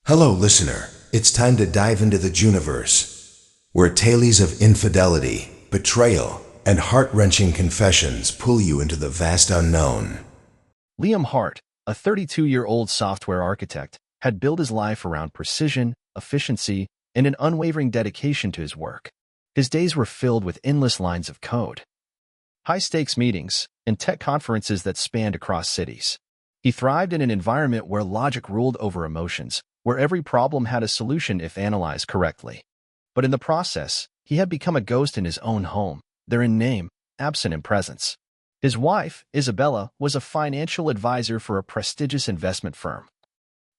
Hello, listener. It's time to dive into the Juniverse, where tales of infidelity, betrayal, and heart-wrenching confessions pull you into the vast unknown. Liam Hart, a 32-year-old software architect, had built his life around precision, efficiency, and an unwavering dedication to his work. His days were filled with endless lines of code, high-stakes meetings, and tech conferences that spanned across cities. He thrived in an environment where logic ruled over emotions, where every problem had a solution if analyzed correctly. But in the process, he had become a ghost in his own home, there in name, absent in presence. His wife, Isabella, was a financial advisor for a prestigious investment firm,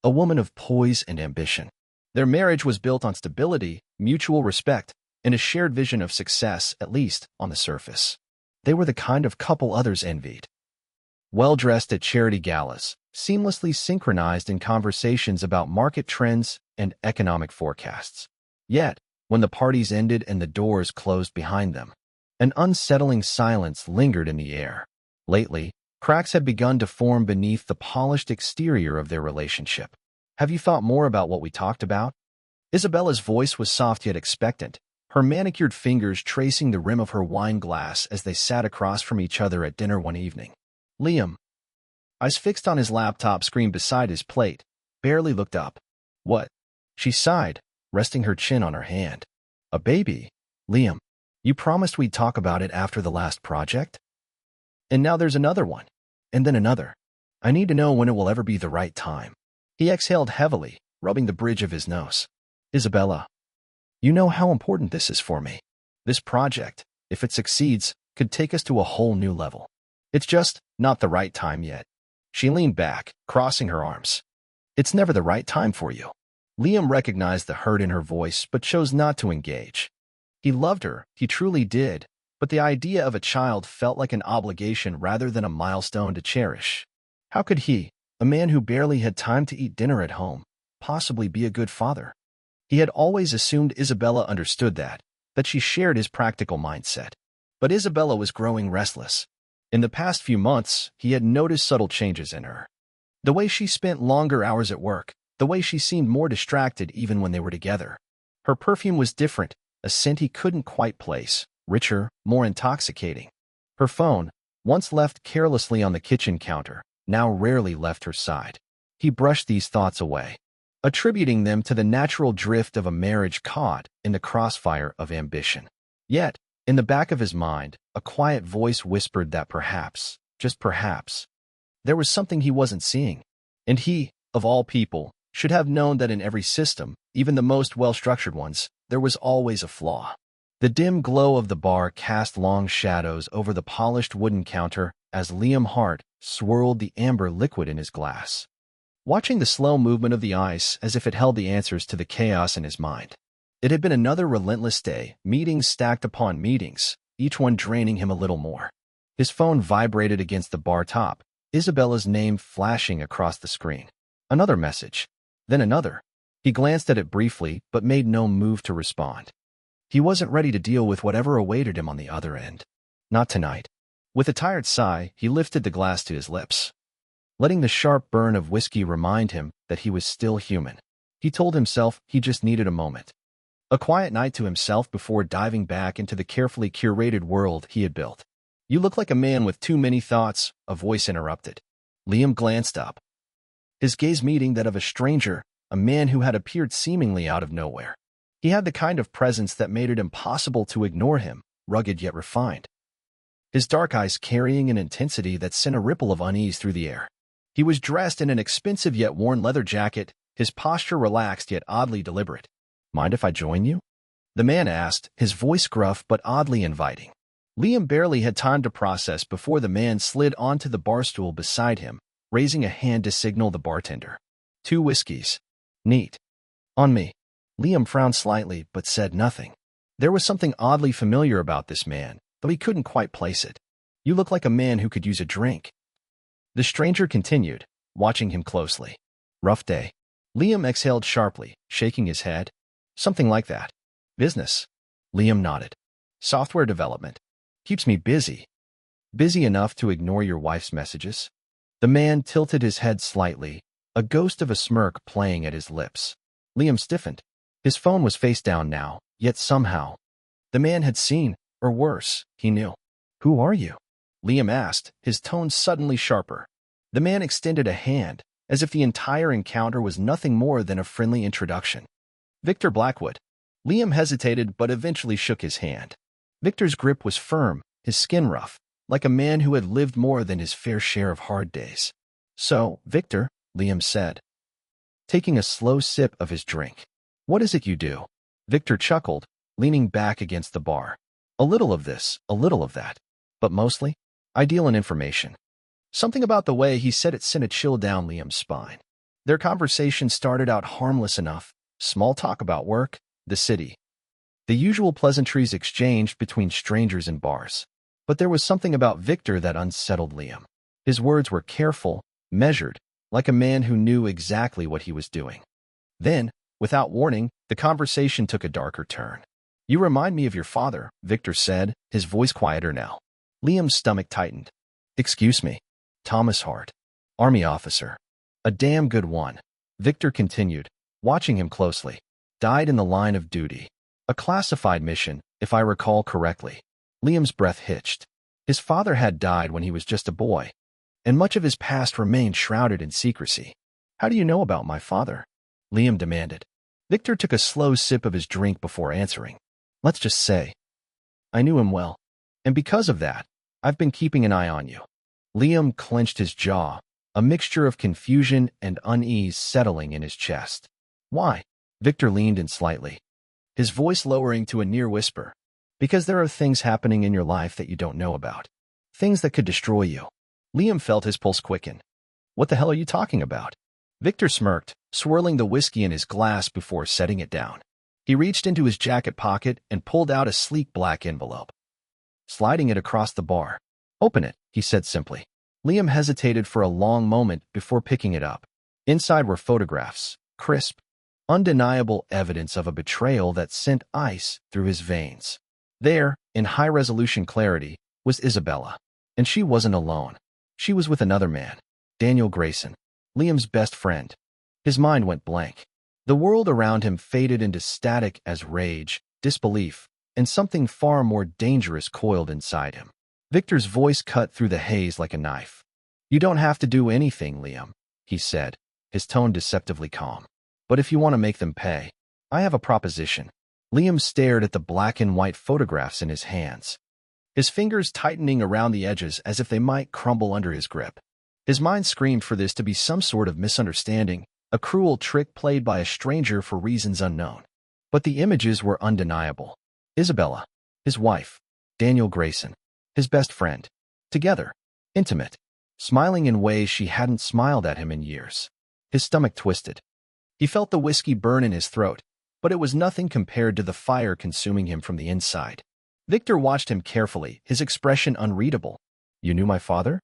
a woman of poise and ambition. Their marriage was built on stability, mutual respect, and a shared vision of success, at least on the surface. They were the kind of couple others envied. Well-dressed at charity galas, seamlessly synchronized in conversations about market trends and economic forecasts. Yet, when the parties ended and the doors closed behind them, an unsettling silence lingered in the air. Lately, cracks had begun to form beneath the polished exterior of their relationship. Have you thought more about what we talked about? Isabella's voice was soft yet expectant, her manicured fingers tracing the rim of her wine glass as they sat across from each other at dinner one evening. Liam, eyes fixed on his laptop screen beside his plate, barely looked up. What? She sighed, resting her chin on her hand. A baby? Liam, you promised we'd talk about it after the last project? And now there's another one. And then another. I need to know when it will ever be the right time. He exhaled heavily, rubbing the bridge of his nose. Isabella, you know how important this is for me. This project, if it succeeds, could take us to a whole new level. It's just not the right time yet. She leaned back, crossing her arms. It's never the right time for you. Liam recognized the hurt in her voice, but chose not to engage. He loved her, he truly did, but the idea of a child felt like an obligation rather than a milestone to cherish. How could he, a man who barely had time to eat dinner at home, possibly be a good father? He had always assumed Isabella understood that she shared his practical mindset. But Isabella was growing restless. In the past few months, he had noticed subtle changes in her. The way she spent longer hours at work, the way she seemed more distracted even when they were together. Her perfume was different, a scent he couldn't quite place, richer, more intoxicating. Her phone, once left carelessly on the kitchen counter, now rarely left her side. He brushed these thoughts away, attributing them to the natural drift of a marriage caught in the crossfire of ambition. Yet, in the back of his mind, a quiet voice whispered that perhaps, just perhaps, there was something he wasn't seeing. And he, of all people, should have known that in every system, even the most well-structured ones, there was always a flaw. The dim glow of the bar cast long shadows over the polished wooden counter as Liam Hart swirled the amber liquid in his glass, watching the slow movement of the ice as if it held the answers to the chaos in his mind. It had been another relentless day, meetings stacked upon meetings, each one draining him a little more. His phone vibrated against the bar top, Isabella's name flashing across the screen. Another message, then another. He glanced at it briefly, but made no move to respond. He wasn't ready to deal with whatever awaited him on the other end. Not tonight. With a tired sigh, he lifted the glass to his lips, letting the sharp burn of whiskey remind him that he was still human. He told himself he just needed a moment. A quiet night to himself before diving back into the carefully curated world he had built. You look like a man with too many thoughts, a voice interrupted. Liam glanced up, his gaze meeting that of a stranger, a man who had appeared seemingly out of nowhere. He had the kind of presence that made it impossible to ignore him, rugged yet refined. His dark eyes carrying an intensity that sent a ripple of unease through the air. He was dressed in an expensive yet worn leather jacket, his posture relaxed yet oddly deliberate. Mind if I join you? The man asked, his voice gruff but oddly inviting. Liam barely had time to process before the man slid onto the bar stool beside him, raising a hand to signal the bartender. 2 whiskeys. Neat. On me. Liam frowned slightly but said nothing. There was something oddly familiar about this man, though he couldn't quite place it. You look like a man who could use a drink. The stranger continued, watching him closely. Rough day. Liam exhaled sharply, shaking his head. Something like that. Business. Liam nodded. Software development. Keeps me busy. Busy enough to ignore your wife's messages? The man tilted his head slightly, a ghost of a smirk playing at his lips. Liam stiffened. His phone was face down now, yet somehow the man had seen, or worse, he knew. "Who are you?" Liam asked, his tone suddenly sharper. The man extended a hand, as if the entire encounter was nothing more than a friendly introduction. "Victor Blackwood." Liam hesitated but eventually shook his hand. Victor's grip was firm, his skin rough, like a man who had lived more than his fair share of hard days. "So, Victor," Liam said, taking a slow sip of his drink. "What is it you do?" Victor chuckled, leaning back against the bar. "A little of this, a little of that. But mostly, I deal in information." Something about the way he said it sent a chill down Liam's spine. Their conversation started out harmless enough. Small talk about work, the city. The usual pleasantries exchanged between strangers in bars. But there was something about Victor that unsettled Liam. His words were careful, measured, like a man who knew exactly what he was doing. Then, without warning, the conversation took a darker turn. "You remind me of your father," Victor said, his voice quieter now. Liam's stomach tightened. "Excuse me." "Thomas Hart. Army officer. A damn good one," Victor continued, watching him closely. "Died in the line of duty. A classified mission, if I recall correctly." Liam's breath hitched. His father had died when he was just a boy, and much of his past remained shrouded in secrecy. "How do you know about my father?" Liam demanded. Victor took a slow sip of his drink before answering. "Let's just say, I knew him well, and because of that, I've been keeping an eye on you." Liam clenched his jaw, a mixture of confusion and unease settling in his chest. "Why?" Victor leaned in slightly, his voice lowering to a near whisper. "Because there are things happening in your life that you don't know about. Things that could destroy you." Liam felt his pulse quicken. "What the hell are you talking about?" Victor smirked, swirling the whiskey in his glass before setting it down. He reached into his jacket pocket and pulled out a sleek black envelope. Sliding it across the bar. "Open it," he said simply. Liam hesitated for a long moment before picking it up. Inside were photographs, crisp, undeniable evidence of a betrayal that sent ice through his veins. There, in high-resolution clarity, was Isabella. And she wasn't alone. She was with another man, Daniel Grayson, Liam's best friend. His mind went blank. The world around him faded into static as rage, disbelief, and something far more dangerous coiled inside him. Victor's voice cut through the haze like a knife. "You don't have to do anything, Liam," he said, his tone deceptively calm. "But if you want to make them pay, I have a proposition." Liam stared at the black and white photographs in his hands, his fingers tightening around the edges as if they might crumble under his grip. His mind screamed for this to be some sort of misunderstanding, a cruel trick played by a stranger for reasons unknown. But the images were undeniable. Isabella, his wife, Daniel Grayson, his best friend, together, intimate, smiling in ways she hadn't smiled at him in years. His stomach twisted. He felt the whiskey burn in his throat, but it was nothing compared to the fire consuming him from the inside. Victor watched him carefully, his expression unreadable. "You knew my father?"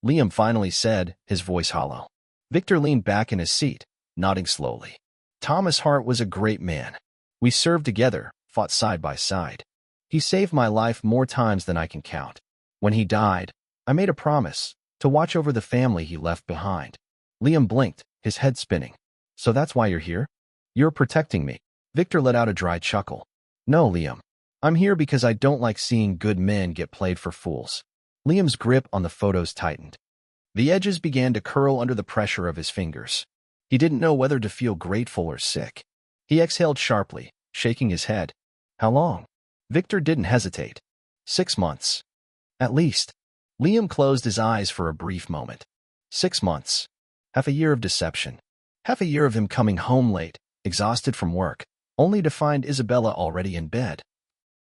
Liam finally said, his voice hollow. Victor leaned back in his seat, nodding slowly. "Thomas Hart was a great man. We served together, fought side by side. He saved my life more times than I can count. When he died, I made a promise to watch over the family he left behind." Liam blinked, his head spinning. "So that's why you're here? You're protecting me." Victor let out a dry chuckle. "No, Liam. I'm here because I don't like seeing good men get played for fools." Liam's grip on the photos tightened. The edges began to curl under the pressure of his fingers. He didn't know whether to feel grateful or sick. He exhaled sharply, shaking his head. "How long?" Victor didn't hesitate. 6 months. At least. Liam closed his eyes for a brief moment. 6 months. Half a year of deception. Half a year of him coming home late, exhausted from work, only to find Isabella already in bed.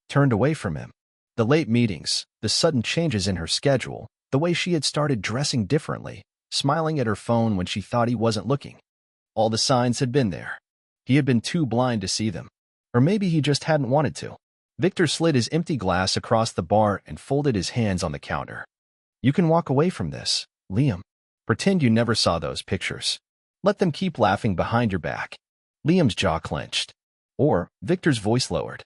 Turned away from him. The late meetings, the sudden changes in her schedule, the way she had started dressing differently, smiling at her phone when she thought he wasn't looking. All the signs had been there. He had been too blind to see them. Or maybe he just hadn't wanted to. Victor slid his empty glass across the bar and folded his hands on the counter. "You can walk away from this, Liam. Pretend you never saw those pictures. Let them keep laughing behind your back." Liam's jaw clenched. Or, Victor's voice lowered,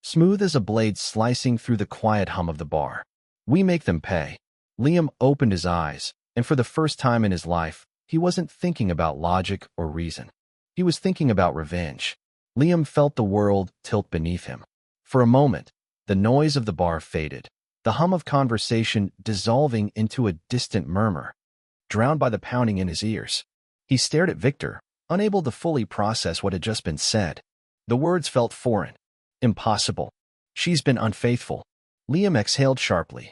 smooth as a blade slicing through the quiet hum of the bar. "We make them pay." Liam opened his eyes, and for the first time in his life, He wasn't thinking about logic or reason. He was thinking about revenge. Liam felt the world tilt beneath him. For a moment, the noise of the bar faded, the hum of conversation dissolving into a distant murmur, drowned by the pounding in his ears. He stared at Victor, unable to fully process what had just been said. The words felt foreign. Impossible. She's been unfaithful. Liam exhaled sharply,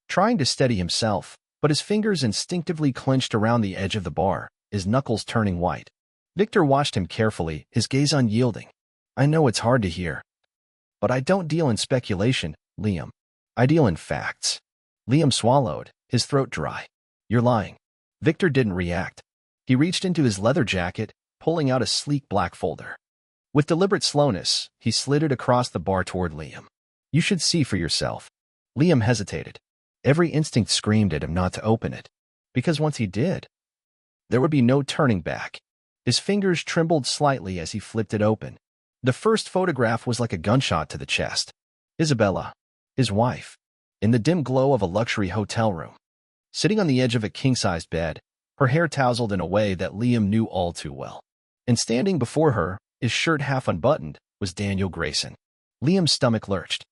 trying to steady himself, but his fingers instinctively clenched around the edge of the bar, his knuckles turning white. Victor watched him carefully, his gaze unyielding. I know it's hard to hear, but I don't deal in speculation, Liam. I deal in facts. Liam swallowed, his throat dry. You're lying. Victor didn't react. He reached into his leather jacket, pulling out a sleek black folder. With deliberate slowness, he slid it across the bar toward Liam. You should see for yourself. Liam hesitated. Every instinct screamed at him not to open it, because once he did, there would be no turning back. His fingers trembled slightly as he flipped it open. The first photograph was like a gunshot to the chest. Isabella, his wife, in the dim glow of a luxury hotel room, sitting on the edge of a king-sized bed, her hair tousled in a way that Liam knew all too well. And standing before her, his shirt half unbuttoned, was Daniel Grayson. Liam's stomach lurched,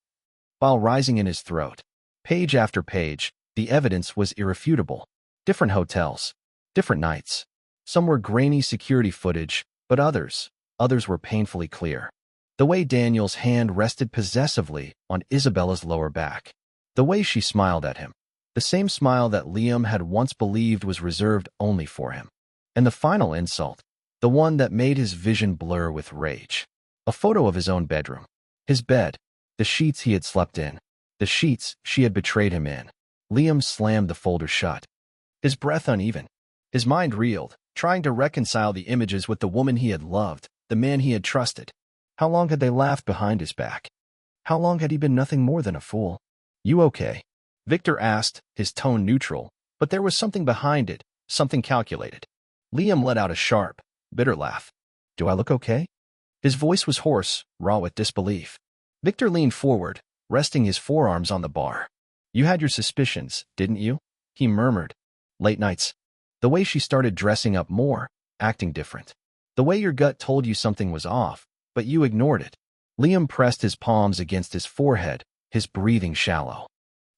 while rising in his throat. Page after page, the evidence was irrefutable. Different hotels, different nights. Some were grainy security footage, but others were painfully clear. The way Daniel's hand rested possessively on Isabella's lower back. The way she smiled at him. The same smile that Liam had once believed was reserved only for him. And the final insult, the one that made his vision blur with rage. A photo of his own bedroom. His bed, the sheets he had slept in, the sheets she had betrayed him in. Liam slammed the folder shut, his breath uneven. His mind reeled, trying to reconcile the images with the woman he had loved, the man he had trusted. How long had they laughed behind his back? How long had he been nothing more than a fool? You okay? Victor asked, his tone neutral, but there was something behind it, something calculated. Liam let out a sharp, bitter laugh. Do I look okay? His voice was hoarse, raw with disbelief. Victor leaned forward, resting his forearms on the bar. You had your suspicions, didn't you? He murmured. Late nights. The way she started dressing up more, acting different. The way your gut told you something was off, but you ignored it. Liam pressed his palms against his forehead, his breathing shallow.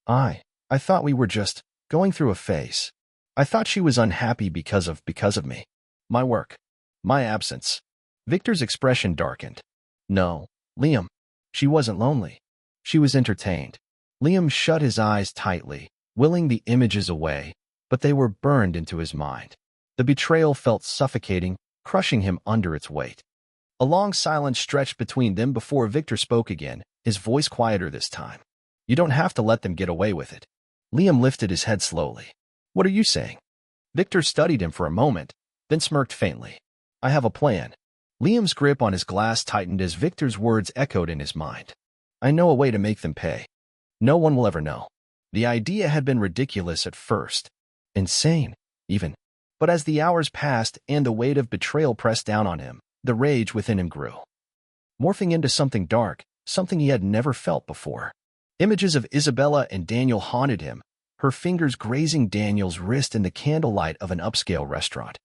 I thought we were just going through a phase. I thought she was unhappy because of me. My work. My absence. Victor's expression darkened. No, Liam. She wasn't lonely. She was entertained. Liam shut his eyes tightly, willing the images away, but they were burned into his mind. The betrayal felt suffocating, crushing him under its weight. A long silence stretched between them before Victor spoke again, his voice quieter this time. You don't have to let them get away with it. Liam lifted his head slowly. What are you saying? Victor studied him for a moment, then smirked faintly. I have a plan. Liam's grip on his glass tightened as Victor's words echoed in his mind. I know a way to make them pay. No one will ever know. The idea had been ridiculous at first. Insane, even. But as the hours passed and the weight of betrayal pressed down on him, the rage within him grew, morphing into something dark, something he had never felt before. Images of Isabella and Daniel haunted him, her fingers grazing Daniel's wrist in the candlelight of an upscale restaurant.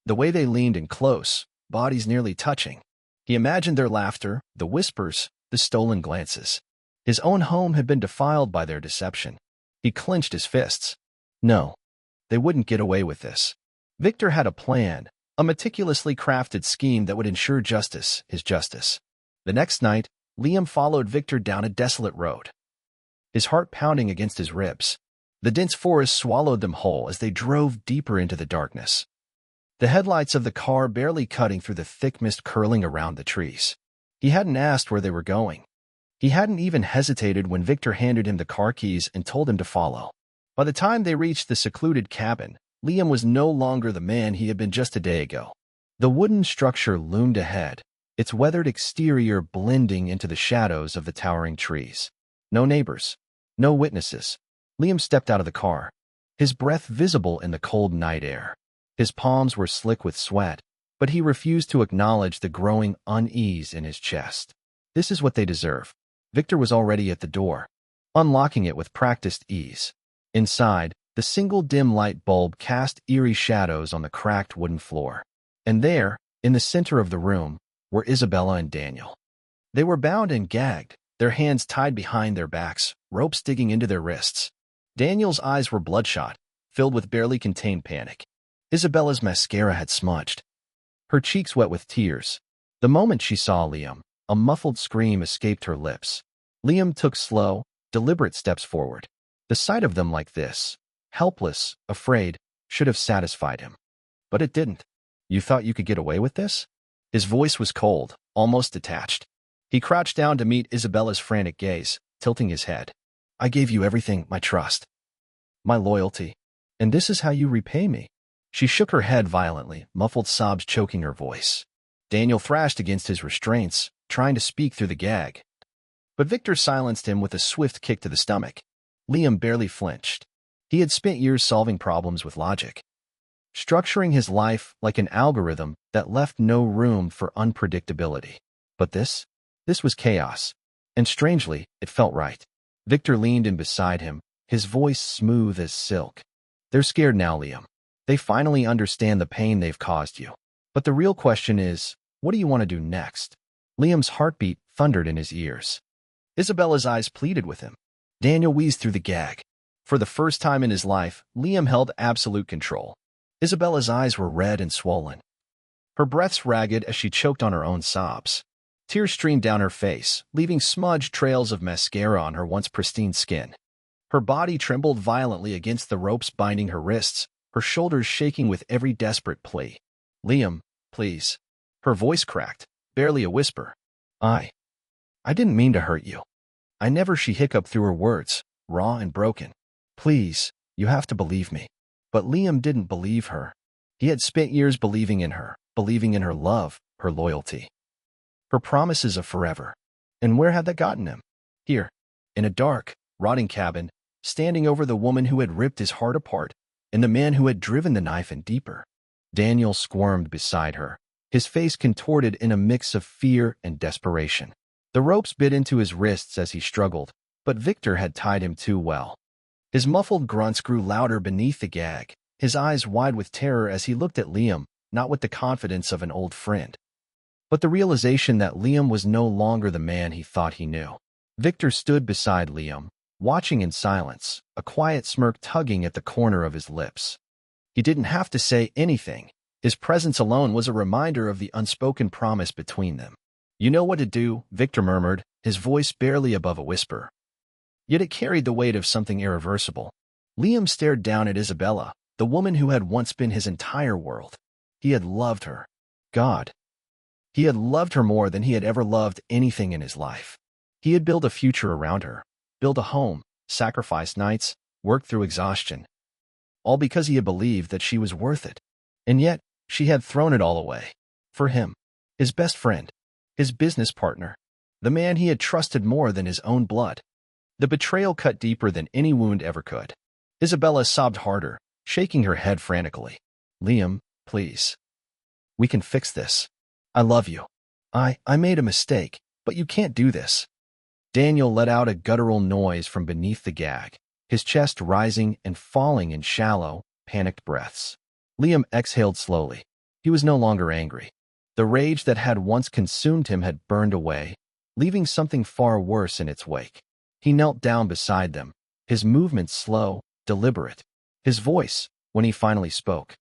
The way they leaned in close, bodies nearly touching. He imagined their laughter, the whispers, the stolen glances. His own home had been defiled by their deception. He clenched his fists. No, they wouldn't get away with this. Victor had a plan, a meticulously crafted scheme that would ensure justice, his justice. The next night, Liam followed Victor down a desolate road, his heart pounding against his ribs. The dense forest swallowed them whole as they drove deeper into the darkness, the headlights of the car barely cutting through the thick mist curling around the trees. He hadn't asked where they were going. He hadn't even hesitated when Victor handed him the car keys and told him to follow. By the time they reached the secluded cabin, Liam was no longer the man he had been just a day ago. The wooden structure loomed ahead, its weathered exterior blending into the shadows of the towering trees. No neighbors, no witnesses. Liam stepped out of the car, his breath visible in the cold night air. His palms were slick with sweat, but he refused to acknowledge the growing unease in his chest. This is what they deserve. Victor was already at the door, unlocking it with practiced ease. Inside, the The single dim light bulb cast eerie shadows on the cracked wooden floor. And there, in the center of the room, were Isabella and Daniel. They were bound and gagged, their hands tied behind their backs, ropes digging into their wrists. Daniel's eyes were bloodshot, filled with barely contained panic. Isabella's mascara had smudged, her cheeks wet with tears. The moment she saw Liam, a muffled scream escaped her lips. Liam took slow, deliberate steps forward. The sight of them like this, helpless, afraid, should have satisfied him. But it didn't. You thought you could get away with this? His voice was cold, almost detached. He crouched down to meet Isabella's frantic gaze, tilting his head. I gave you everything, my trust, my loyalty, and this is how you repay me. She shook her head violently, muffled sobs choking her voice. Daniel thrashed against his restraints, trying to speak through the gag. But Victor silenced him with a swift kick to the stomach. Liam barely flinched. He had spent years solving problems with logic, structuring his life like an algorithm that left no room for unpredictability. But this was chaos, and strangely, it felt right. Victor leaned in beside him, his voice smooth as silk. They're scared now, Liam. They finally understand the pain they've caused you. But the real question is, what do you want to do next? Liam's heartbeat thundered in his ears. Isabella's eyes pleaded with him. Daniel wheezed through the gag. For the first time in his life, Liam held absolute control. Isabella's eyes were red and swollen, her breaths ragged as she choked on her own sobs. Tears streamed down her face, leaving smudged trails of mascara on her once pristine skin. Her body trembled violently against the ropes binding her wrists, her shoulders shaking with every desperate plea. Liam, please. Her voice cracked, barely a whisper. I didn't mean to hurt you. I never, she hiccuped through her words, raw and broken. Please, you have to believe me. But Liam didn't believe her. He had spent years believing in her love, her loyalty, her promises of forever. And where had that gotten him? Here, in a dark, rotting cabin, standing over the woman who had ripped his heart apart, and the man who had driven the knife in deeper. Daniel squirmed beside her, his face contorted in a mix of fear and desperation. The ropes bit into his wrists as he struggled, but Victor had tied him too well. His muffled grunts grew louder beneath the gag, his eyes wide with terror as he looked at Liam, not with the confidence of an old friend, but the realization that Liam was no longer the man he thought he knew. Victor stood beside Liam, watching in silence, a quiet smirk tugging at the corner of his lips. He didn't have to say anything. His presence alone was a reminder of the unspoken promise between them. You know what to do, Victor murmured, his voice barely above a whisper. Yet it carried the weight of something irreversible. Liam stared down at Isabella, the woman who had once been his entire world. He had loved her. God. He had loved her more than he had ever loved anything in his life. He had built a future around her, built a home, sacrificed nights, worked through exhaustion, all because he had believed that she was worth it. And yet, she had thrown it all away. For him, his best friend, his business partner, the man he had trusted more than his own blood. The betrayal cut deeper than any wound ever could. Isabella sobbed harder, shaking her head frantically. Liam, please. We can fix this. I love you. I made a mistake, but you can't do this. Daniel let out a guttural noise from beneath the gag, his chest rising and falling in shallow, panicked breaths. Liam exhaled slowly. He was no longer angry. The rage that had once consumed him had burned away, leaving something far worse in its wake. He knelt down beside them, his movements slow, deliberate. His voice, when he finally spoke,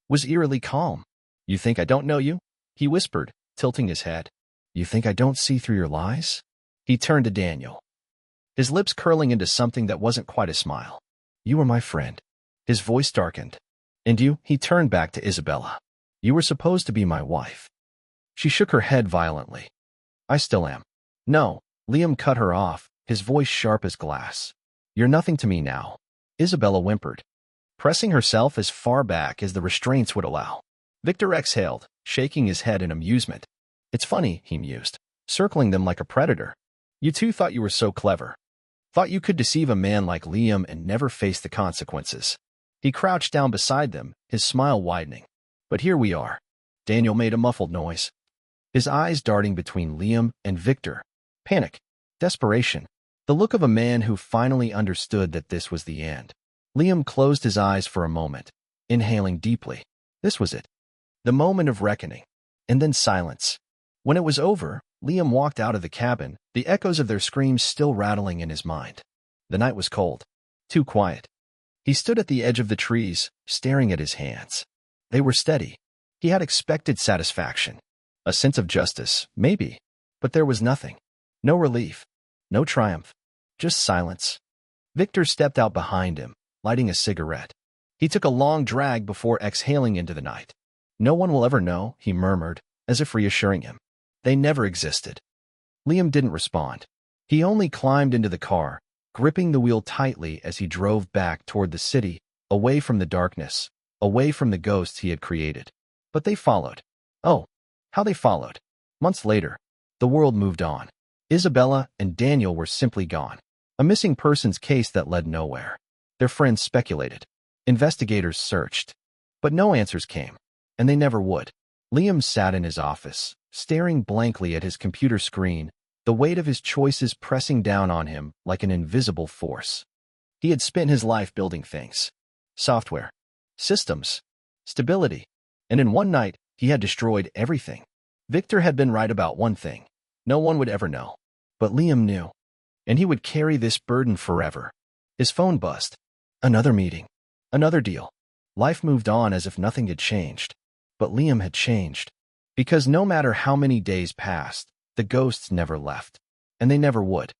was eerily calm. You think I don't know you? He whispered, tilting his head. You think I don't see through your lies? He turned to Daniel, his lips curling into something that wasn't quite a smile. You were my friend. His voice darkened. And you? He turned back to Isabella. You were supposed to be my wife. She shook her head violently. I still am. No, Liam cut her off, his voice sharp as glass. You're nothing to me now. Isabella whimpered, pressing herself as far back as the restraints would allow. Victor exhaled, shaking his head in amusement. It's funny, he mused, circling them like a predator. You two thought you were so clever. Thought you could deceive a man like Liam and never face the consequences. He crouched down beside them, his smile widening. But here we are. Daniel made a muffled noise, his eyes darting between Liam and Victor. Panic, desperation, the look of a man who finally understood that this was the end. Liam closed his eyes for a moment, inhaling deeply. This was it. The moment of reckoning. And then silence. When it was over, Liam walked out of the cabin, the echoes of their screams still rattling in his mind. The night was cold. Too quiet. He stood at the edge of the trees, staring at his hands. They were steady. He had expected satisfaction. A sense of justice, maybe. But there was nothing. No relief. No triumph. Just silence. Victor stepped out behind him, lighting a cigarette. He took a long drag before exhaling into the night. No one will ever know, he murmured, as if reassuring him. They never existed. Liam didn't respond. He only climbed into the car, gripping the wheel tightly as he drove back toward the city, away from the darkness, away from the ghosts he had created. But they followed. Oh, how they followed. Months later, the world moved on. Isabella and Daniel were simply gone. A missing persons case that led nowhere. Their friends speculated. Investigators searched. But no answers came. And they never would. Liam sat in his office, staring blankly at his computer screen, the weight of his choices pressing down on him like an invisible force. He had spent his life building things. Software. Systems. Stability. And in one night, he had destroyed everything. Victor had been right about one thing. No one would ever know. But Liam knew. And he would carry this burden forever. His phone buzzed. Another meeting. Another deal. Life moved on as if nothing had changed. But Liam had changed. Because no matter how many days passed, the ghosts never left. And they never would.